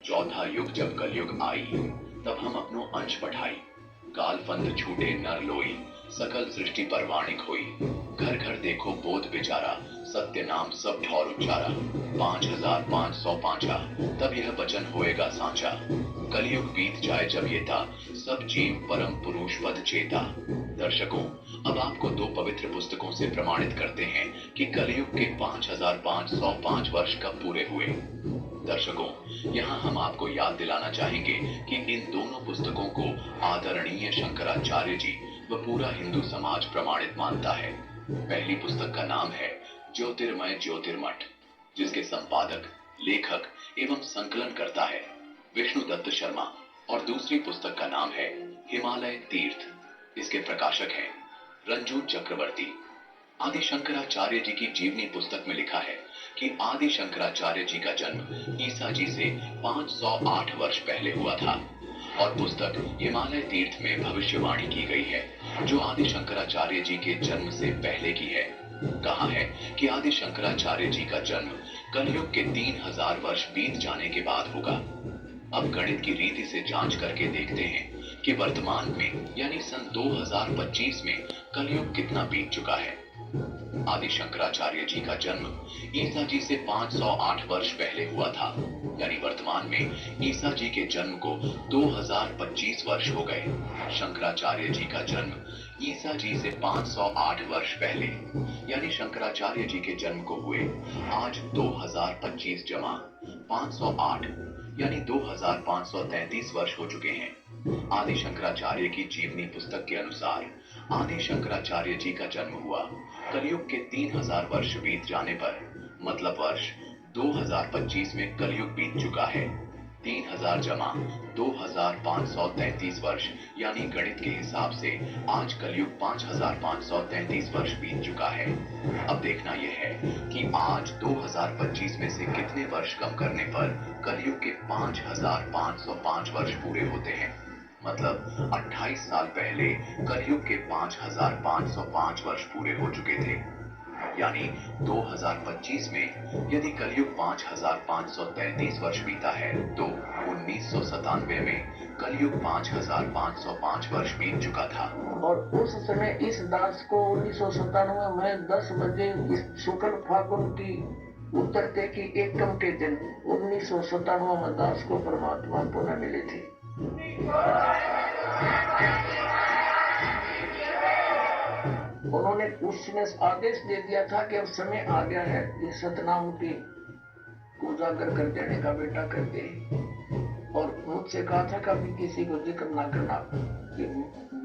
चौथा युग जब कलयुग आई, तब हम अपनो अंश पढ़ाई। काल फंद छूटे नर लोई, सकल सृष्टि परवाणिक हुई। घर घर देखो बोध बिचारा, सत्य नाम सब ठौर उच्चारा। 5505 तब यह वचन होएगा सांचा। कलयुग बीत जाए जब ये था, सब जीव परम पुरुष पद चेता। दर्शकों, अब आपको दो पवित्र पुस्तकों से प्रमाणित करते हैं कि कलयुग के 5505 वर्ष कब पूरे हुए। दर्शकों, यहाँ हम आपको याद दिलाना चाहेंगे कि इन दोनों पुस्तकों को आदरणीय शंकराचार्य जी व पूरा हिंदू समाज प्रमाणित मानता है। पहली पुस्तक का नाम है ज्योतिर्मय ज्योतिर्मठ, जिसके संपादक, लेखक एवं संकलन करता है विष्णुदत्त शर्मा, और दूसरी पुस्तक का नाम है हिमालय तीर्थ। इसके प्रकाशक हैं रंजू चक्रवर्ती। आदि शंकराचार्य जी की जीवनी पुस्तक में लिखा है कि आदि शंकराचार्य जी का जन्म ईसा जी से 508 वर्ष पहले हुआ था, और पुस्तक हिमालय तीर्थ में भविष्यवाणी की गई है जो आदि शंकराचार्य जी के जन्म से पहले की है। कहा है कि आदि शंकराचार्य जी का जन्म कलयुग के 3000 वर्ष बीत जाने के बाद होगा। अब गणित की रीति से जांच करके देखते हैं कि वर्तमान में यानी सन 2025 में कलयुग कितना बीत चुका है। आदि शंकराचार्य जी का जन्म ईसा जी से 508 वर्ष पहले हुआ था, यानी वर्तमान में ईसा जी के जन्म को 2025 वर्ष हो गए। शंकराचार्य जी का जन्म ईसा जी से 508 वर्ष पहले, यानी शंकराचार्य जी के जन्म को हुए आज 2025 जमा 508, यानी 2533 वर्ष हो चुके हैं। आदि शंकराचार्य की जीवनी पुस्तक के अनुसार आदि शंकराचार्य जी का जन्म हुआ कलयुग के 3000 वर्ष बीत जाने पर, मतलब वर्ष 2025 में कलयुग बीत चुका है। 3000 जमा 2533 वर्ष, यानी गणित के हिसाब से आज कलयुग 5533 वर्ष बीत चुका है। अब देखना यह है कि आज 2025 में से कितने वर्ष कम करने पर कलयुग के 5505 वर्ष पूरे होते हैं। मतलब 28 साल पहले कलयुग के 5505 वर्ष पूरे हो चुके थे। यानी 2025 में यदि कलयुग 5533 वर्ष बीता है तो 1997 में कलयुग 5505 वर्ष बीत चुका था। और उस समय इस दास को 1997 में 10 बजे इस शुक्ल फागुन की उतरते की एकम के दिन 1997 में दास को परमात्मा पुनः मिले थे। उन्होंने उस समय आदेश दे दिया था कि अब समय आ गया है कि सतनाम की उजागर कर देने का, बेटा कर दे। और मुझसे कहा था कभी किसी को जिक्र ना करना कि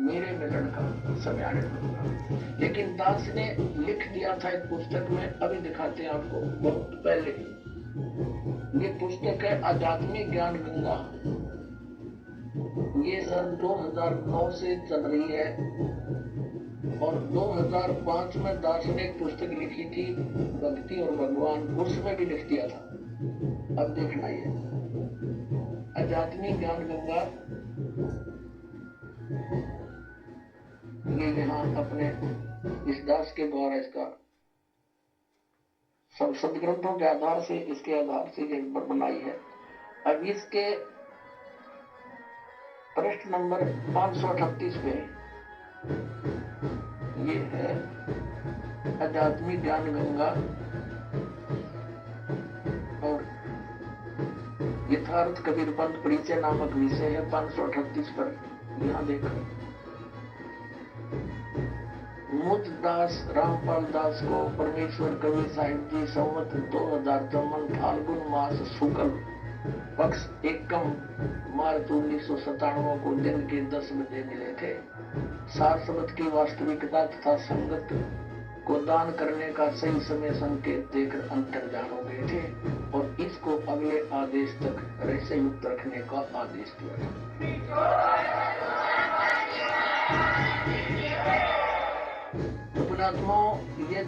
मेरे मिलन का समय आने लगा। लेकिन दास ने लिख दिया था एक पुस्तक में, अभी दिखाते हैं आपको। बहुत पहले ये पुस्तक है आध्यात्मिक ज्ञान गंगा। ये सन 2009 से चल रही है, और 2005 में दास ने एक पुस्तक लिखी थी भक्ति और भगवान, उसमें भी लिख दिया था। अब देखना ये आध्यात्मिक ज्ञान गंगा, ये यहाँ अपने इस दास के द्वारा इसका सब सदग्रंथों के आधार से, इसके आधार से ये बनाई है। अब इसके पृष्ठ नंबर 538 पे ये है आध्यात्मिक ज्ञान गंगा, और यथार्थ कबीर पंथ परिचय नामक विषय है 538 पर। यहाँ देखो, मुझ दास रामपाल दास को परमेश्वर कबीर साहिब जी संवत 2054 फाल्गुन मास शुक्ल पक्ष एकम मार्च 1997 को दिन के 10 बजे मिले थे। सार शब्द की वास्तविकता तथा संगत को दान करने का सही समय संकेत देकर अंतर्जान हो गए थे, और इसको अगले आदेश तक रहस्य युक्त रखने का आदेश दिया था। तो पुण्यात्माओं, ये